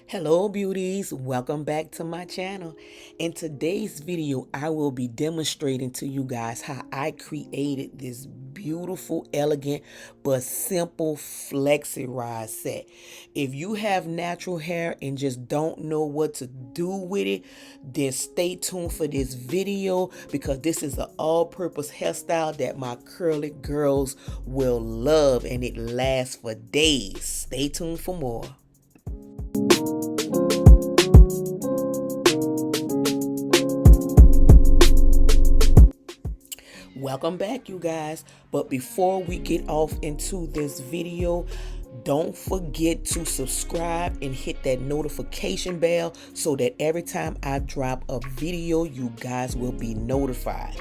Hello beauties, welcome back to my channel. In today's video, I will be demonstrating to you guys how I created this beautiful, elegant, but simple flexi ride set. If you have natural hair and just don't know what to do with it, then stay tuned for this video because this is an all-purpose hairstyle that my curly girls will love and it lasts for days. Stay tuned for more. Welcome back, you guys. But before we get off into this video, don't forget to subscribe and hit that notification bell so that every time I drop a video, you guys will be notified.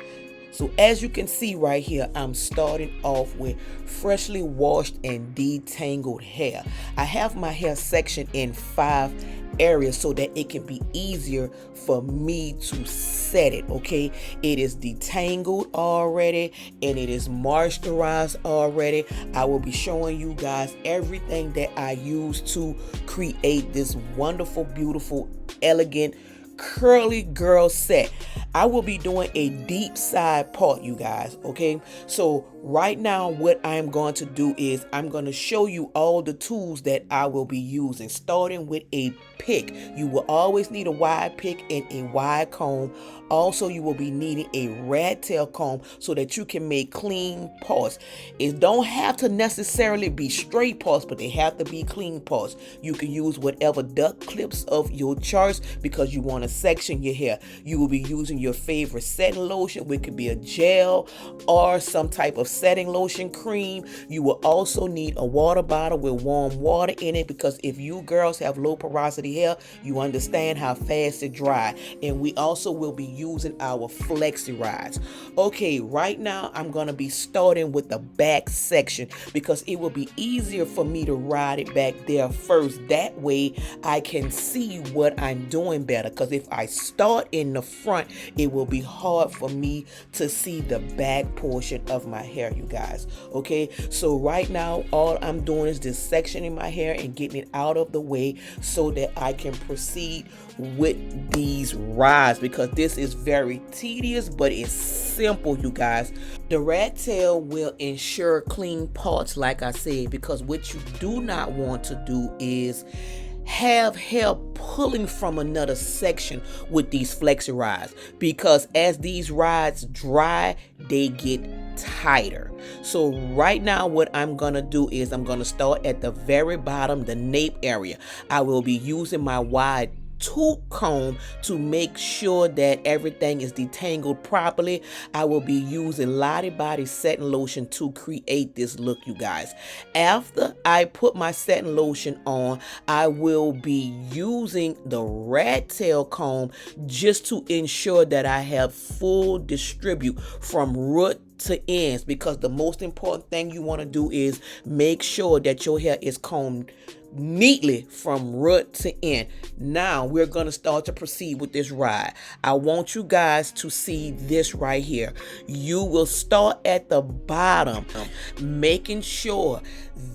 So as you can see right here, I'm starting off with freshly washed and detangled hair. I have my hair sectioned in 5 areas so that it can be easier for me to set it. Okay, it is detangled already and it is moisturized already. I will be showing you guys everything that I use to create this wonderful, beautiful, elegant curly girl set. I will be doing a deep side part, you guys. Okay, so right now what I'm going to do is I'm going to show you all the tools that I will be using, starting with a pick. You will always need a wide pick and a wide comb. Also, you will be needing a rat tail comb so that you can make clean parts. It don't have to necessarily be straight parts, but they have to be clean parts. You can use whatever duck clips of your choice because you want to section your hair. You will be using your favorite setting lotion, which could be a gel or some type of setting lotion cream. You will also need a water bottle with warm water in it because if you girls have low porosity hair, you understand how fast it dries. And we also will be using our flexi rides. Okay, right now I'm going to be starting with the back section because it will be easier for me to ride it back there first. That way I can see what I'm doing better, because if I start in the front, it will be hard for me to see the back portion of my hair, you guys. Okay, so right now all I'm doing is just sectioning my hair and getting it out of the way so that I can proceed with these rides, because this is very tedious but it's simple, you guys. The rat tail will ensure clean parts, like I said, because what you do not want to do is have hair pulling from another section with these flexi rides, because as these rides dry, they get tighter. So right now what I'm gonna do is I'm gonna start at the very bottom, the nape area. I will be using my wide tooth comb to make sure that everything is detangled properly. I will be using Lottie Body setting lotion to create this look, you guys. After I put my setting lotion on, I will be using the rat tail comb just to ensure that I have full distribute from root to ends, because the most important thing you want to do is make sure that your hair is combed neatly from root to end. Now we're going to start to proceed with this ride. I want you guys to see this right here. You will start at the bottom, making sure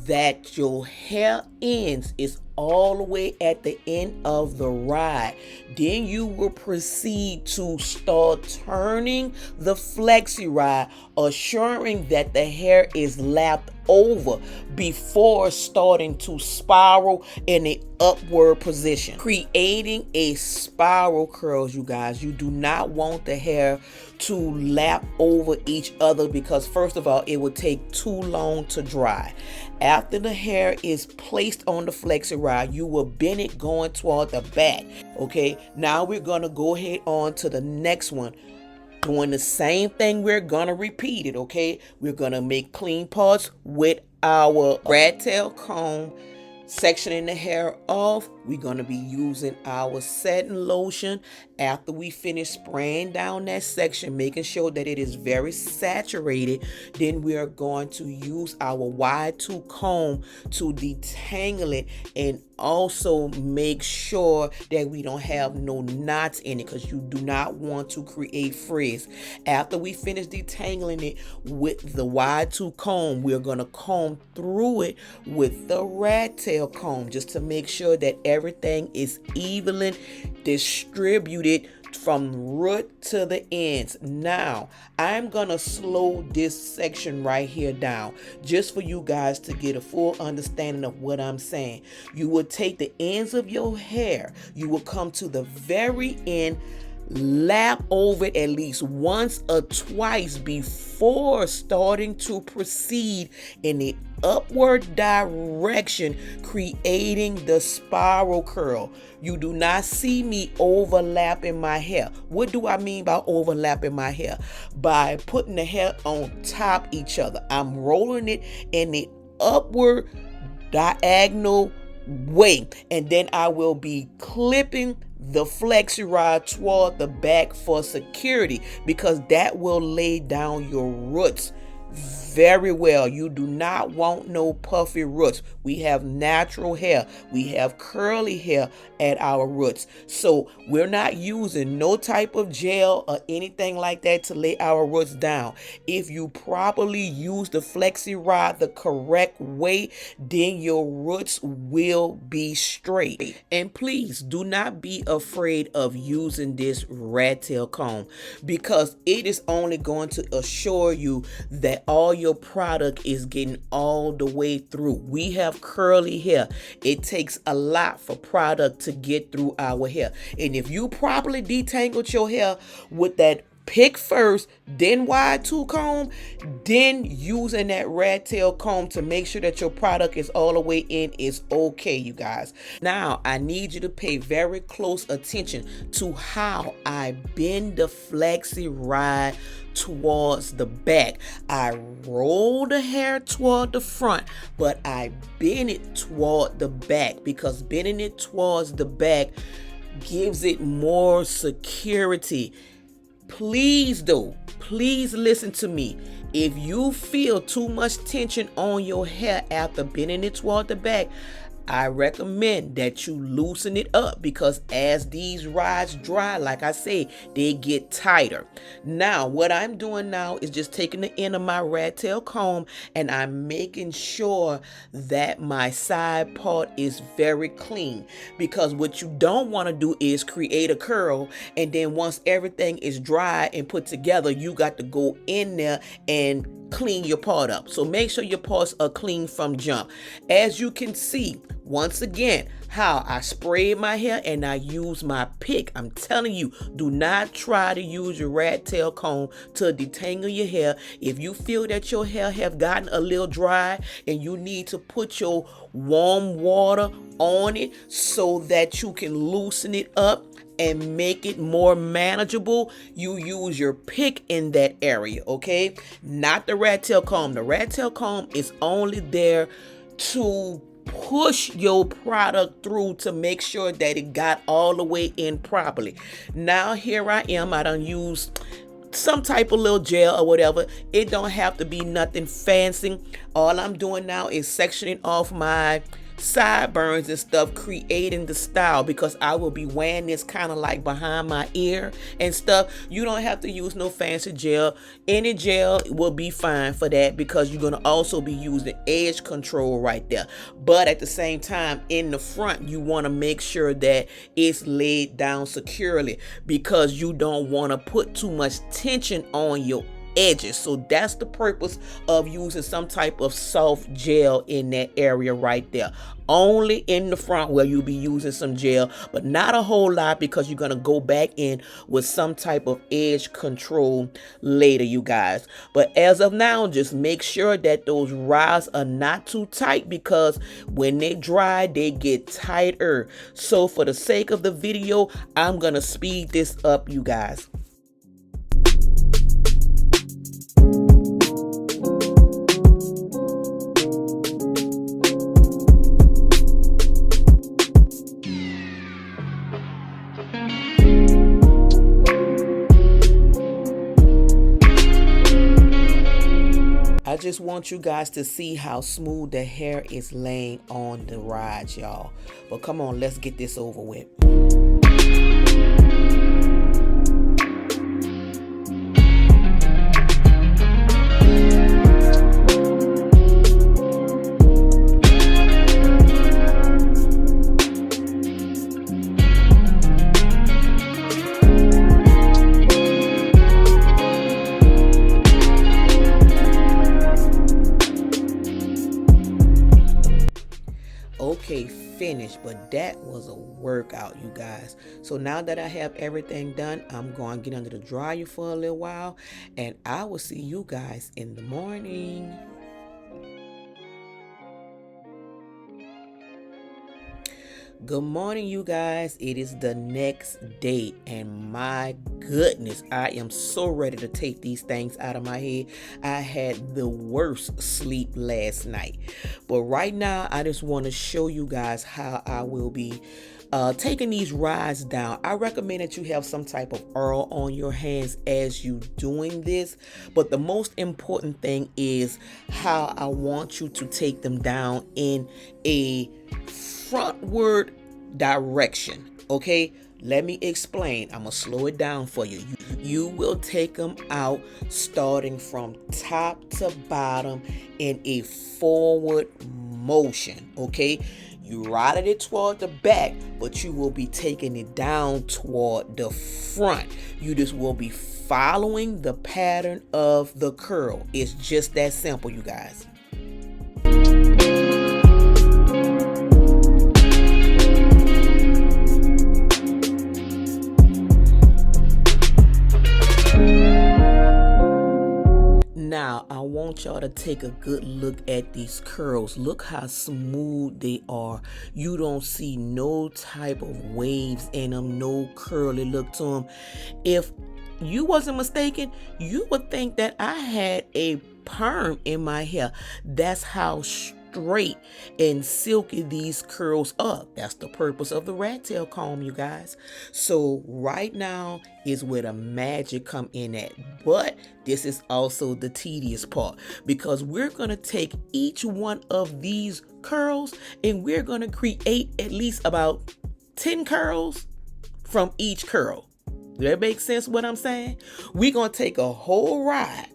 that your hair ends is all the way at the end of the ride. Then you will proceed to start turning the flexi ride, assuring that the hair is lapped over before starting to spiral in an upward position, creating a spiral curls, you guys. You do not want the hair to lap over each other because first of all, it will take too long to dry. After the hair is placed on the flexi ride, you will bend it going toward the back. Okay, now we're gonna go ahead on to the next one. Doing the same thing, we're gonna repeat it. Okay, we're gonna make clean parts with our rat tail comb, sectioning the hair off. We're gonna be using our setting lotion After we finish spraying down that section, making sure that it is very saturated, then we are going to use our wide tooth comb to detangle it and also make sure that we don't have no knots in it, because you do not want to create frizz. After we finish detangling it with the wide tooth comb, we're going to comb through it with the rat tail comb just to make sure that everything is evenly distributed from root to the ends. Now, I'm gonna slow this section right here down just for you guys to get a full understanding of what I'm saying. You will take the ends of your hair, you will come to the very end, lap over it at least once or twice before starting to proceed in the upward direction, creating the spiral curl. You do not see me overlapping my hair. What do I mean by overlapping my hair? By putting the hair on top each other. I'm rolling it in the upward diagonal way, and then I will be clipping the flexi rod toward the back for security, because that will lay down your roots very well. You do not want no puffy roots. We have natural hair, we have curly hair at our roots, so we're not using no type of gel or anything like that to lay our roots down. If you properly use the flexi rod the correct way, then your roots will be straight. And please do not be afraid of using this rat tail comb, because it is only going to assure you that all your product is getting all the way through. We have curly hair. It takes a lot for product to get through our hair. And if you properly detangled your hair with that pick first, then wide tooth comb, then using that rat tail comb to make sure that your product is all the way in is okay, you guys. Now, I need you to pay very close attention to how I bend the flexi rod towards the back. I roll the hair toward the front, but I bend it toward the back, because bending it towards the back gives it more security. Please though, please listen to me. If you feel too much tension on your hair after bending it toward the back, I recommend that you loosen it up, because as these rods dry, like I say, they get tighter. Now, what I'm doing now is just taking the end of my rat tail comb and I'm making sure that my side part is very clean, because what you don't want to do is create a curl, and then once everything is dry and put together, you got to go in there and clean your part up. So make sure your parts are clean from jump. As you can see, once again, how I sprayed my hair and I use my pick. I'm telling you, do not try to use your rat tail comb to detangle your hair. If you feel that your hair have gotten a little dry and you need to put your warm water on it so that you can loosen it up and make it more manageable, you use your pick in that area, okay? Not the rat tail comb. The rat tail comb is only there to push your product through to make sure that it got all the way in properly. Now here I am. I done used some type of little gel or whatever. It don't have to be nothing fancy. All I'm doing now is sectioning off my sideburns and stuff, creating the style, because I will be wearing this kind of like behind my ear and stuff. You don't have to use no fancy gel. Any gel will be fine for that, because you're going to also be using edge control right there. But at the same time, in the front, you want to make sure that it's laid down securely, because you don't want to put too much tension on your edges. So that's the purpose of using some type of soft gel in that area right there. Only in the front where you'll be using some gel, but not a whole lot, because you're going to go back in with some type of edge control later, you guys. But as of now, just make sure that those rods are not too tight, because when they dry, they get tighter. So for the sake of the video, I'm going to speed this up, you guys. just want you guys to see how smooth the hair is laying on the ride, y'all. But come on, let's get this over with. Okay, finished, but that was a workout, you guys. So now that I have everything done, I'm going to get under the dryer for a little while, and I will see you guys in the morning. Good morning, you guys. It is the next day, and my goodness, I am so ready to take these things out of my head. I had the worst sleep last night, but right now I just want to show you guys how I will be taking these rides down. I recommend that you have some type of oil on your hands as you doing this, but the most important thing is how I want you to take them down in a frontward direction. Okay, let me explain. I'm gonna slow it down for you. You will take them out starting from top to bottom in a forward motion. Okay, you ride it toward the back, but you will be taking it down toward the front. You just will be following the pattern of the curl. It's just that simple, you guys. Now, I want y'all to take a good look at these curls. Look how smooth they are. You don't see no type of waves in them, no curly look to them. If you wasn't mistaken, you would think that I had a perm in my hair. That's how straight and silky these curls are. That's the purpose of the rat tail comb, you guys. So right now is where the magic come in at, but this is also the tedious part, because we're going to take each one of these curls and we're going to create at least about 10 curls from each curl. Does that make sense what I'm saying? We're going to take a whole ride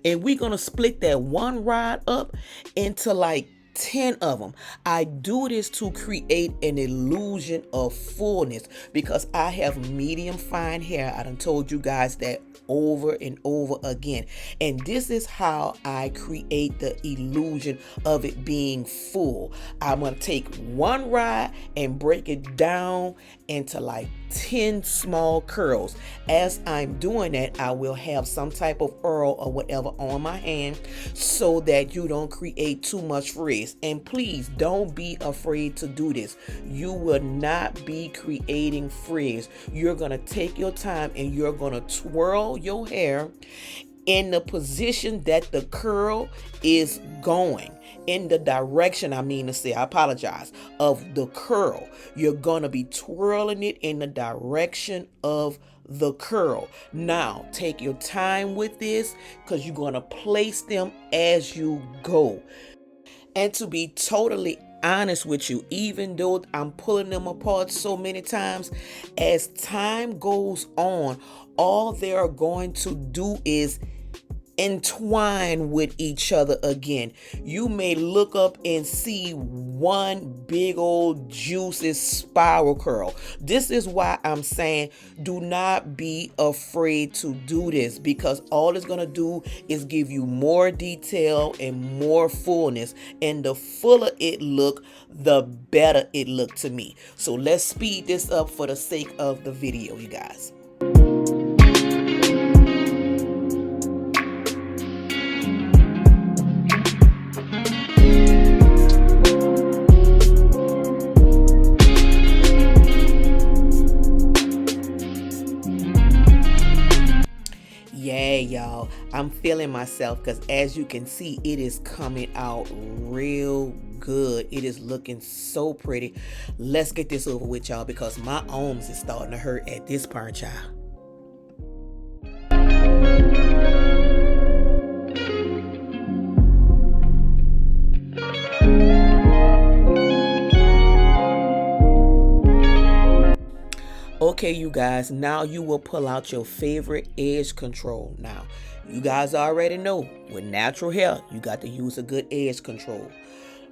and we're going to split that one ride up into like 10 of them. I do this to create an illusion of fullness because I have medium fine hair. I done told you guys that over and over again, and this is how I create the illusion of it being full. I'm gonna take one ride and break it down into like 10 small curls. As I'm doing that, I will have some type of oil or whatever on my hand so that you don't create too much frizz. And please don't be afraid to do this. You will not be creating frizz. You're gonna take your time and you're gonna twirl your hair in the position that the curl is going, in the direction, I apologize, of the curl. You're going to be twirling it in the direction of the curl. Now, take your time with this because you're going to place them as you go. And to be totally honest with you, even though I'm pulling them apart so many times, as time goes on, all they are going to do is entwine with each other again. You may look up and see one big old juicy spiral curl. This is why I'm saying do not be afraid to do this, because all it's going to do is give you more detail and more fullness, and the fuller it look, the better it look to me. So let's speed this up for the sake of the video, you guys. Yeah, y'all, I'm feeling myself because as you can see, it is coming out real good. It is looking so pretty. Let's get this over with, y'all, because my arms is starting to hurt at this part, y'all. Okay, you guys, now you will pull out your favorite edge control. Now, you guys already know with natural hair, you got to use a good edge control.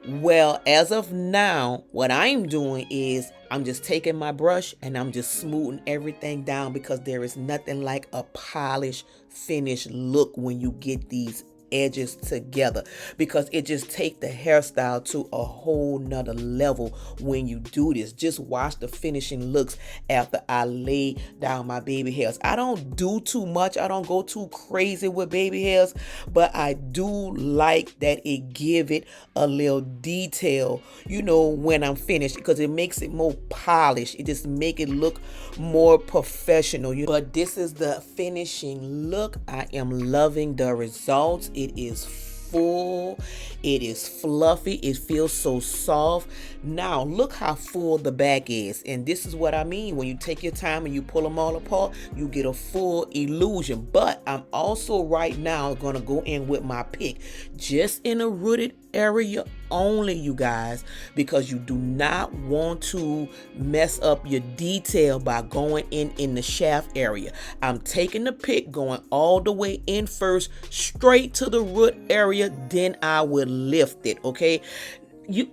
Well, as of now, what I'm doing is I'm just taking my brush and I'm just smoothing everything down, because there is nothing like a polished, finished look when you get these edges together, because it just take the hairstyle to a whole nother level when you do this. Just watch the finishing looks after I lay down my baby hairs. I don't do too much, I don't go too crazy with baby hairs, but I do like that it give it a little detail, when I'm finished, because it makes it more polished. It just make it look more professional. But this is the finishing look. I am loving the results. It is full, it is fluffy, it feels so soft. Now look how full the back is, and this is what I mean when you take your time and you pull them all apart, you get a full illusion. But I'm also right now gonna go in with my pick just in a rooted area only, you guys, because you do not want to mess up your detail by going in the shaft area. I'm taking the pick, going all the way in first, straight to the root area, then I will lift it. Okay,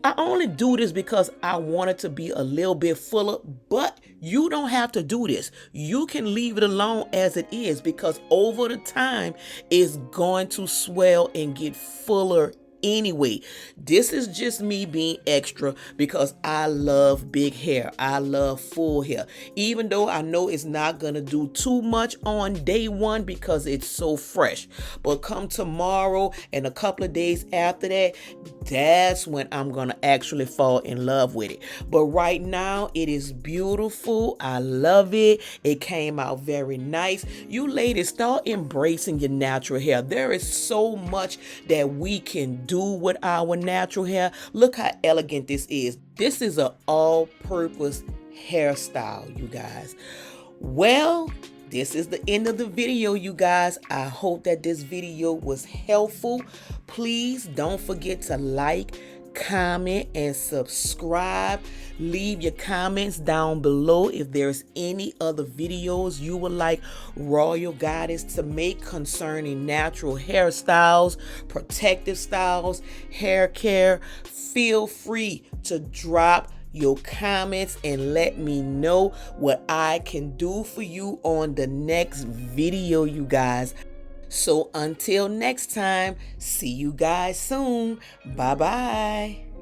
I only do this because I want it to be a little bit fuller, but you don't have to do this. You can leave it alone as it is, because over the time it's going to swell and get fuller anyway. This is just me being extra because I love big hair. I love full hair. Even though I know it's not gonna do too much on day one because it's so fresh. But come tomorrow and a couple of days after that, that's when I'm gonna actually fall in love with it. But right now it is beautiful. I love it. It came out very nice. You ladies, start embracing your natural hair. There is so much that we can do with our natural hair. Look how elegant this is. This is an all-purpose hairstyle, you guys. Well, this is the end of the video, you guys. I hope that this video was helpful. Please don't forget to like, comment, and subscribe. Leave your comments down below if there's any other videos you would like Royal Goddess to make concerning natural hairstyles, protective styles, hair care. Feel free to drop your comments and let me know what I can do for you on the next video, you guys. So until next time, see you guys soon. Bye bye.